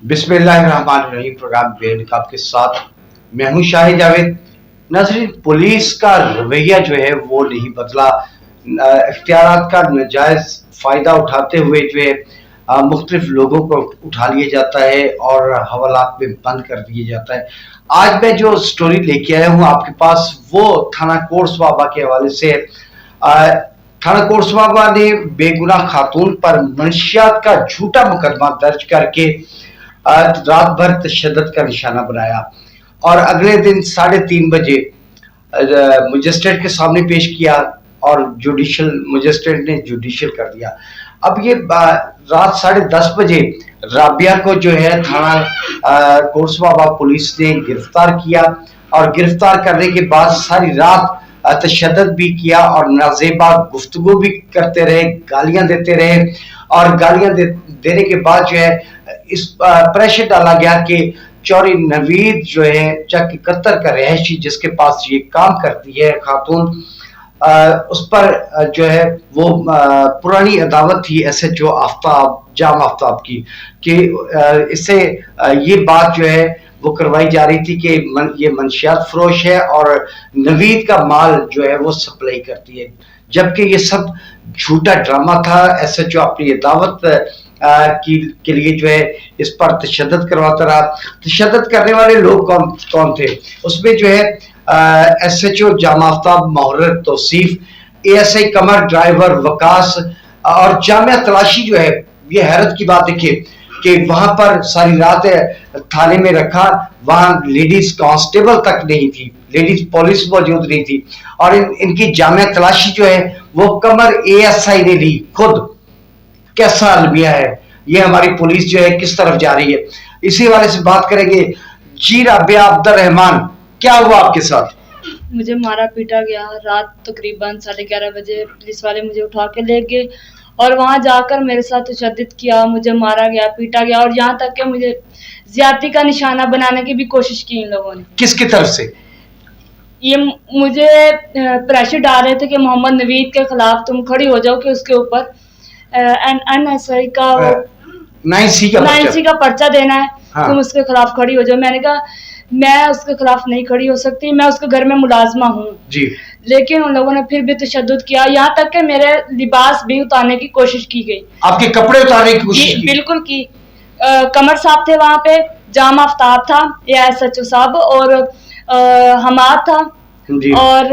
बिस्मिल्लाहिर्रहमानिर्रहीम। Programme bed आपके साथ मैं हूं शाहिद जावेद। नाज़रीन, पुलिस का रवैया जो है वो नहीं बदला। इख्तियारात का नाजायज फ़ायदा उठाते हुए जो है मुख्तलिफ लोगों को उठा लिया जाता है और हवालात में बंद कर दिया जाता है। आज मैं जो स्टोरी लेके आया हूँ आपके पास वो थाना कोर्सवाबा के हवाले से है। थाना कोर्सवाबा ने बेगुनाह खातून पर मंशियात का झूठा मुकदमा दर्ज करके रात भर तशद्दुद का निशाना बनाया और अगले दिन 3:30 बजे मजिस्ट्रेट के सामने पेश किया और जुडिशल मजिस्ट्रेट ने जुडिशल कर दिया। अब ये रात 10:30 बजे राबिया को जो है थाना कोर्सवाबा पुलिस ने गिरफ्तार किया और गिरफ्तार करने के बाद सारी रात तशद्दुद भी किया और नाजेबा गुफ्तगू भी करते रहे, गालियां देते रहे और गालियां देने के बाद जो है इस प्रेशर डाला गया कि चौरी नवीद जो है चक 71 का रहायशी जिसके पास ये काम करती है खातून, उस पर जो है वो पुरानी अदावत थी SHO आफ्ताब जाम आफ्ताब की कि इससे ये बात जो है वो करवाई जा रही थी कि ये मंशियात फरोश है और नवीद का माल जो है वो सप्लाई करती है, जबकि ये सब झूठा ड्रामा था। SHO अपनी दावत के लिए जो है इस पर तशद्दुद करवाता रहा। तशद्दुद करने वाले लोग कौन थे उसमें जो है SHO जाम आफ्ताब, मुहर्रिर तौसीफ, ASI कमर, ड्राइवर वकास और जामिया तलाशी जो है। ये हैरत की बात देखिए कि वहां पर सारी रात थाने में रखा, वहां लेडीज कांस्टेबल तक नहीं थी, लेडीज पुलिस मौजूद नहीं थी और इनकी जामिया तलाशी जो है वो कमर ASI ने ली खुद। कैसा अलमिया है ये, हमारी पुलिस जो है किस तरफ जा रही है, इसी वाले से बात करेंगे। जी राबिया अब्दुर्रहमान, क्या हुआ आपके साथ? मुझे मारा पीटा गया। रात तकरीबन 11:30 बजे पुलिस वाले मुझे उठा के ले गए और वहां जाकर मेरे साथ तशद्दुद किया, मुझे मारा गया, पीटा गया और यहाँ तक कि मुझे ज्यादती का निशाना बनाने की भी कोशिश की इन लोगों ने। किसकी तरफ से? ये मुझे प्रेशर डाल रहे थे कि मोहम्मद नवीद के खिलाफ तुम खड़ी हो जाओ कि उसके ऊपर NSI का 9C का पर्चा देना है। हाँ। तुम उसके खिलाफ खड़ी हो जाओ। मैंने कहा मैं उसके खिलाफ नहीं खड़ी हो सकती, मैं उसके घर में मुलाजमा हूँ जी। लेकिन उन लोगों ने फिर भी तशद्दुद किया, यहाँ तक कि मेरे लिबास भी उतारने की कोशिश की गई। आपके कपड़े उतारने की कोशिश की? बिल्कुल की। कमर साहब थे वहां पे, जाम आफ्ताब था, या SHO साहब और हमाद था जी। और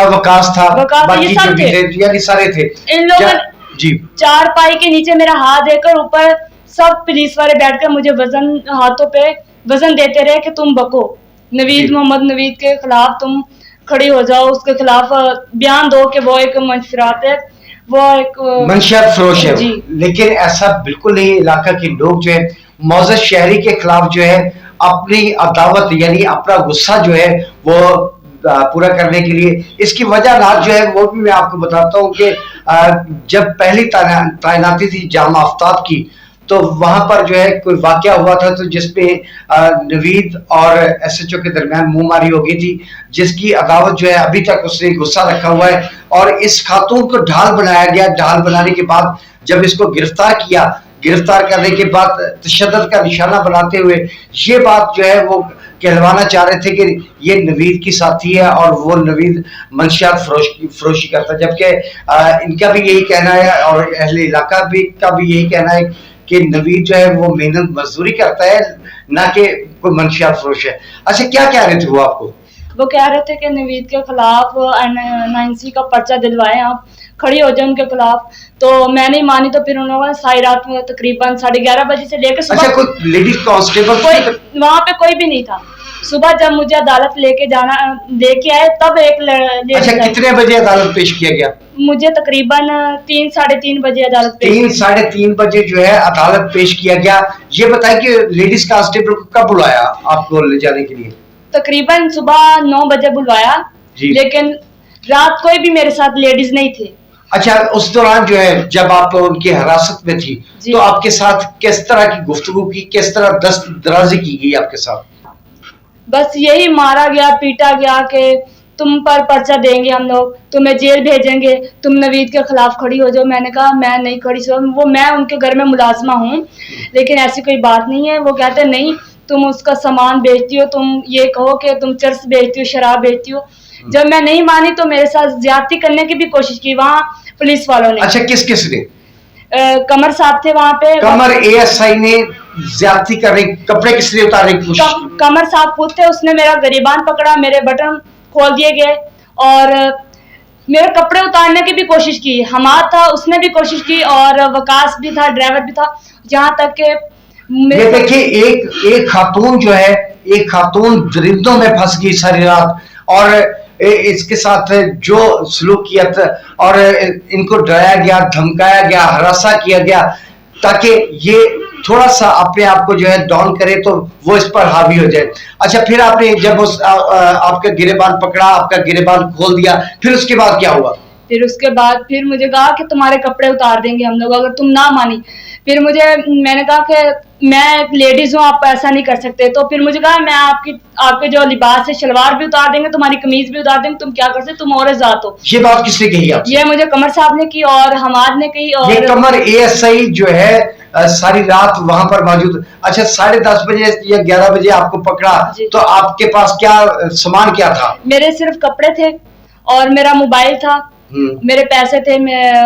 वकास था, बाकी सब थे, सारे थे। इन लोगों जी चार पाई के नीचे मेरा हाथ देकर ऊपर सब पुलिस वाले बैठकर मुझे वजन हाथों पे वजन देते रहे कि तुम बको नवीद, मोहम्मद नवीद के खिलाफ तुम खड़ी हो जाओ, उसके खिलाफ बयान दो कि वो एक मंशरात है, वो एक मंशियात फरोश है। लेकिन ऐसा बिल्कुल नहीं। इलाका के लोग जो है मौजूद शहरी के खिलाफ जो है अपनी अदावत यानी अपना गुस्सा जो है वो पूरा करने के लिए, इसकी वजह रात जो है वो भी मैं आपको बताता हूँ कि जब पहली तैनाती थी जाम आफ्ताब की तो वहां पर जो है कोई वाकया हुआ था तो जिसमें नवीद और SHO के दरमियान मुंहमारी हो गई थी, जिसकी अदावत जो है अभी तक उसने गुस्सा रखा हुआ है और इस खातून को ढाल बनाया गया। ढाल बनाने के बाद जब इसको गिरफ्तार किया, गिरफ्तार करने के बाद तशद्दुद का निशाना बनाते हुए ये बात जो है वो कहलवाना चाह रहे थे कि ये नवीद की साथी है और वो नवीद मंशियात फरोशी करता है, जबकि इनका भी यही कहना है और अहले इलाका का भी यही कहना है कि नवीद जो है वो मेहनत मजदूरी करता है, ना कि कोई मंशियात फरोश है। अच्छा, क्या कह रहे थे वो आपको? वो कह रहे थे कि नवीद के खिलाफ 9C का पर्चा दिलवाए, आप खड़ी हो जाए उनके खिलाफ। तो मैं नहीं मानी तो फिर उन्होंने सारी रात में तकरीबन 11:30 बजे से लेकर सुबह। अच्छा, कोई लेडीज कांस्टेबल वहां पे कोई भी नहीं था। सुबह जब मुझे अदालत लेके आए तब एक अच्छा, कितने बजे अदालत पेश किया गया? मुझे तकरीबन 3-3:30 बजे अदालत 3-3:30 बजे जो है अदालत पेश किया गया। ये बताए कि लेडीज कांस्टेबल को कब बुलाया आपको ले जाने के लिए? तकरीबन सुबह 9 बजे बुलवाया, लेकिन रात कोई भी मेरे साथ लेडीज नहीं थे। अच्छा, उस दौरान जो है जब आप उनकी हिरासत में थी तो आपके साथ किस तरह की गुफ्तगू की, किस तरह दस्तदराजी की गई आपके साथ? बस यही मारा गया, पीटा गया कि तुम पर पर्चा देंगे हम लोग, तुम्हें जेल भेजेंगे, तुम नवीद के खिलाफ खड़ी हो जाओ। मैंने कहा मैं नहीं खड़ी, वो मैं उनके घर में मुलाजमा हूँ, लेकिन ऐसी कोई बात नहीं है। वो कहते नहीं, तुम उसका सामान बेचती हो, तुम ये कहो कि तुम चर्स बेचती हो, शराब बेचती हो। जब मैं नहीं मानी तो मेरे साथ ज्यादती करने की भी कोशिश की वहाँ पुलिस वालों ने। अच्छा, किस किस ने? कमर साहब थे वहाँ पे। कमर एएसआई ने ज्यादती कर रही, कपड़े किसने उतारने की कोशिश की? कमर साहब खुद थे, उसने मेरा गिरेबान पकड़ा, मेरे बटन खोल दिए गए और मेरे कपड़े उतारने की भी कोशिश की। हमाद था, उसने भी कोशिश की और वकास भी था, ड्राइवर भी था। जहाँ तक के ये देखिए, एक खातून जो है, एक खातून दरिंदों में फंस गई सारी रात, और इसके साथ जो सलूक किया था और इनको डराया गया, धमकाया गया, हरासा किया गया ताकि ये थोड़ा सा अपने आप को जो है डाउन करे तो वो इस पर हावी हो जाए। अच्छा, फिर आपने जब उस आपका गिरेबान पकड़ा, आपका गिरेबान खोल दिया, फिर उसके बाद क्या हुआ? फिर उसके बाद फिर मुझे कहा कि तुम्हारे कपड़े उतार देंगे हम लोग अगर तुम ना मानी। फिर मैंने कहा कि मैं लेडीज हूँ, आप ऐसा नहीं कर सकते। तो फिर मुझे कहा मैं आपके जो लिबास है, शलवार भी उतार देंगे, तुम्हारी कमीज भी उतार देंगे, तुम क्या कर सकते, तुम औरत जात हो। ये बात किसने कही आपसे? ये मुझे कमर साहब ने की और हमाद ने कही। और ये कमर एएसआई जो है सारी रात वहां पर मौजूद। अच्छा, 10:30 बजे या 11 बजे आपको पकड़ा, तो आपके पास क्या सामान क्या था? मेरे सिर्फ कपड़े थे और मेरा मोबाइल था, मेरे पैसे थे।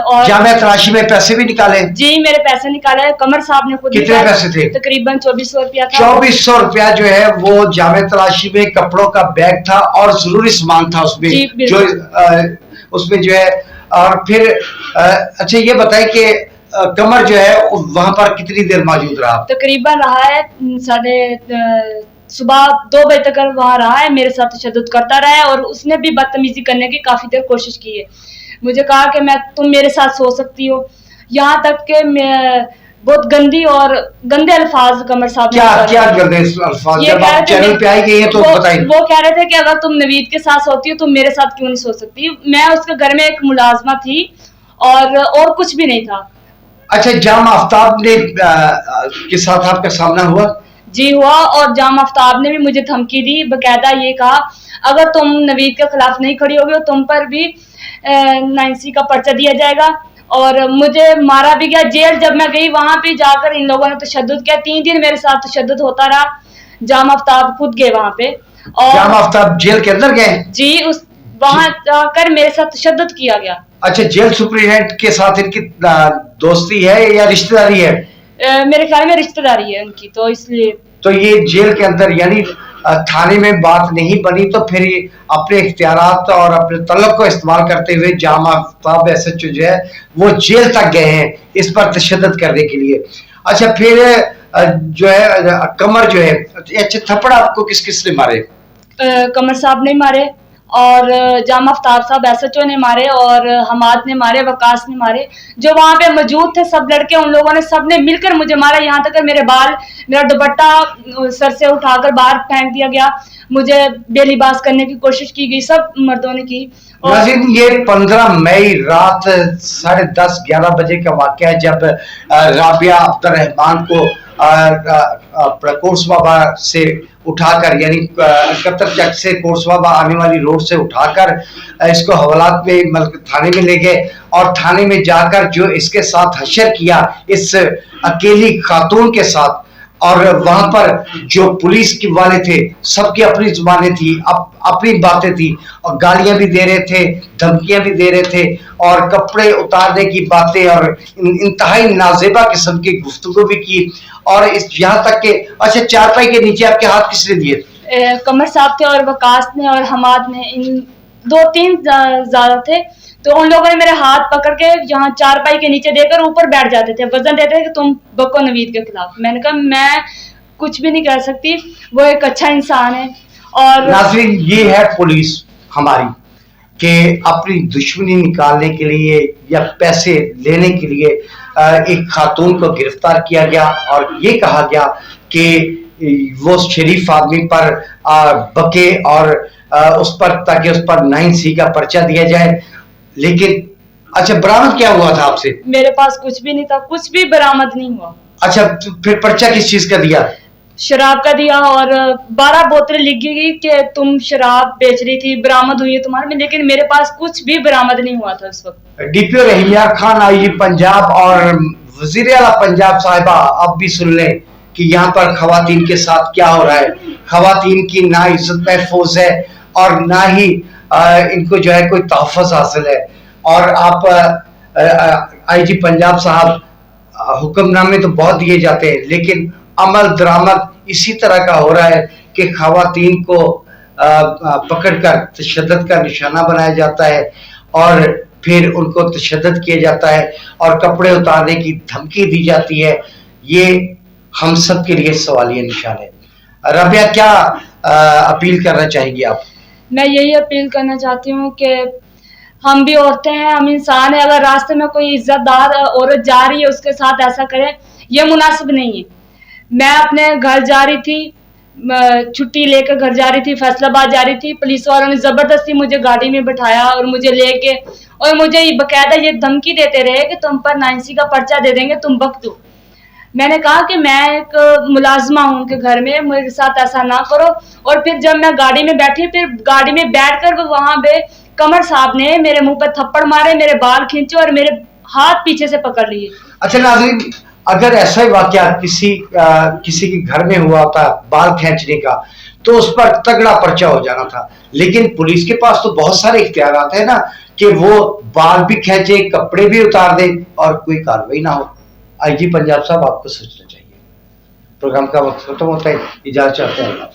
और जामिया तलाशी में पैसे भी निकाले? जी, मेरे पैसे निकाले, कमर साहब ने खुद। कितने पैसे थे? तकरीबन 2400 रुपया था। 2400 रुपया जो है वो जामिया तलाशी में कपड़ों का बैग था और जरूरी सामान था उसमें, जो उसमें जो है। और फिर अच्छा, ये बताए कि कमर जो है वहां पर कितनी देर मौजूद रहा? तकरीबन रहा है सुबह 2 बजे तक वहां रहा है, मेरे साथ तशद्दुद करता रहा है और उसने भी बदतमीजी करने की काफी देर कोशिश की है। मुझे कहा कि तुम मेरे साथ सो सकती हो, यहाँ तक के बहुत गंदी और गंदे अल्फाज कमर साहब क्या गंदे अल्फाज? जब आप चैनल पे आई गई हैं तो बताइए। वो कह रहे थे कि अगर तुम नवीद के साथ सोती हो, तुम मेरे साथ क्यों नहीं सो सकती। मैं उसके घर में एक मुलाजमा थी और कुछ भी नहीं था। अच्छा, जाम आफ्ताब ने के साथ आपका सामना हुआ? जी हुआ, और जाम आफ्ताब ने भी मुझे धमकी दी, बकायदा ये कहा अगर तुम नवीद के खिलाफ नहीं खड़ी होगी तो तुम पर भी 9C का पर्चा दिया जाएगा। और मुझे मारा भी गया। जेल जब मैं गई वहां पे जाकर इन लोगों ने तशद्दुद किया, 3 दिन मेरे साथ तशद्दुद होता रहा। जाम आफ्ताब खुद गए वहां पे। और जाम आफ्ताब जेल के अंदर गए? जी, वहां जाकर मेरे साथ तशद्दुद किया गया। अच्छा, जेल सुपरिटेंडेंट के साथ इनकी दोस्ती है या रिश्तेदारी है? मेरे ख्याल में रिश्तेदारी है उनकी, तो इसलिए। तो ये जेल के अंदर, यानी थाने में बात नहीं बनी तो फिर अपने इख्तियारात और अपने तलब को इस्तेमाल करते हुए जाम आफ्ताब SHO जो है वो जेल तक गए हैं इस पर तशद्दुद करने के लिए। अच्छा, फिर जो है कमर जो है, अच्छा, थप्पड़ आपको किस किस ने मारे? कमर साहब ने मारे और जाम आफ्ताब साहब SHO ने मारे और हमाद ने मारे, वकास ने मारे। जो वहां पे मौजूद थे सब लड़के, उन लोगों ने सब ने मिलकर मुझे मारा। यहाँ तक मेरे बाल, मेरा दुपट्टा सर से उठाकर बाहर फेंक दिया गया, मुझे बेलिबास करने की कोशिश की गई, सब मर्दों ने की। और ये 15 मई रात 10:30-11 बजे का वाक़या है जब राबिया अब्दुर्रहमान को कोर्सबाबा से उठाकर, यानी कतर चक से कोर्सबाबा आने वाली रोड से उठाकर इसको हवालात में थाने में ले गए और थाने में जाकर जो इसके साथ हशर किया इस अकेली खातून के साथ, और वहां पर जो पुलिस के वाले थे सबकी अपनी जुबानें थी, अपनी बातें थी, और गालियां भी दे रहे थे, धमकियां भी दे रहे थे और कपड़े उतारने की बातें और इंतहाई नाजेबा किस्म की गुफ्तगू भी की। और इस यहाँ तक के, अच्छा, चारपाई के नीचे आपके हाथ किसने दिए? कमर साहब थे और वकास ने और हमाद ने, इन 2-3 ज्यादा थे। तो उन लोगों ने मेरे हाथ पकड़ के यहाँ चारपाई के नीचे देकर ऊपर बैठ जाते थे, वजन देते थे कि तुम बको नवीद के खिलाफ। मैंने कहा मैं कुछ भी नहीं कर सकती, वो एक अच्छा इंसान है। और नाज़रीन, ये है पुलिस हमारी कि अपनी दुश्मनी निकालने के लिए या पैसे लेने के लिए एक खातून को गिरफ्तार किया गया और ये कहा गया कि वो शरीफ आदमी पर बके और उस पर, ताकि उस पर 9C का पर्चा दिया जाए। लेकिन अच्छा, बरामद क्या हुआ था आपसे? मेरे पास कुछ भी नहीं था, कुछ भी बरामद नहीं हुआ। अच्छा, तो फिर पर्चा किस चीज का दिया? शराब का दिया और 12 बोतलें लिखी गई कि तुम शराब बेच रही थी, बरामद हुई है तुम्हारे में, लेकिन मेरे पास कुछ भी बरामद नहीं हुआ था उस वक्त। डीपीओ रहीमिया खान आईजी पंजाब और वजीर आला पंजाब साहिबा अब भी सुन लें कि यहाँ पर खवातीन के साथ क्या हो रहा है। खवातीन की ना इज्जत महफूज है और ना ही इनको जो है कोई तहफ़्फ़ुज़ हासिल है। और आप आईजी पंजाब साहब, हुक्मनामे तो बहुत दिए जाते हैं लेकिन अमल दरामद इसी तरह का हो रहा है कि खवातीन को पकड़कर तशद्दुद का निशाना बनाया जाता है और फिर उनको तशद्दुद किया जाता है और कपड़े उतारने की धमकी दी जाती है। ये हम सब के लिए सवालिया निशान है। रबिया, क्या अपील करना चाहेंगी आप? मैं यही अपील करना चाहती हूँ कि हम भी औरतें हैं, हम इंसान हैं। अगर रास्ते में कोई इज्जतदार औरत जा रही है उसके साथ ऐसा करे, ये मुनासिब नहीं है। मैं अपने घर जा रही थी, छुट्टी लेकर घर जा रही थी, फैसलाबाद जा रही थी, पुलिस वालों ने जबरदस्ती मुझे गाड़ी में बिठाया और मुझे लेके और मुझे बकायदा ये धमकी देते रहे कि तुम पर 9C का पर्चा दे देंगे, तुम वक्त दो। मैंने कहा कि मैं एक मुलाजमा हूँ उनके घर में, मेरे साथ ऐसा ना करो। और फिर जब मैं गाड़ी में बैठी, फिर गाड़ी में बैठकर वहां पे कमर साहब ने मेरे मुंह पे थप्पड़ मारे, मेरे बाल खींचे और मेरे हाथ पीछे से पकड़ लिए। अच्छा नाज़रीन, अगर ऐसा ही वाकया किसी के घर में हुआ था बाल खींचने का, तो उस पर तगड़ा पर्चा हो जाना था। लेकिन पुलिस के पास तो बहुत सारे इख्तियारात है ना कि वो बाल भी खींचे, कपड़े भी उतार दे और कोई कार्रवाई ना हो। आईजी पंजाब साहब, आपको सोचना चाहिए। प्रोग्राम का वक्त खत्म होता है, इजाजत चाहते हैं।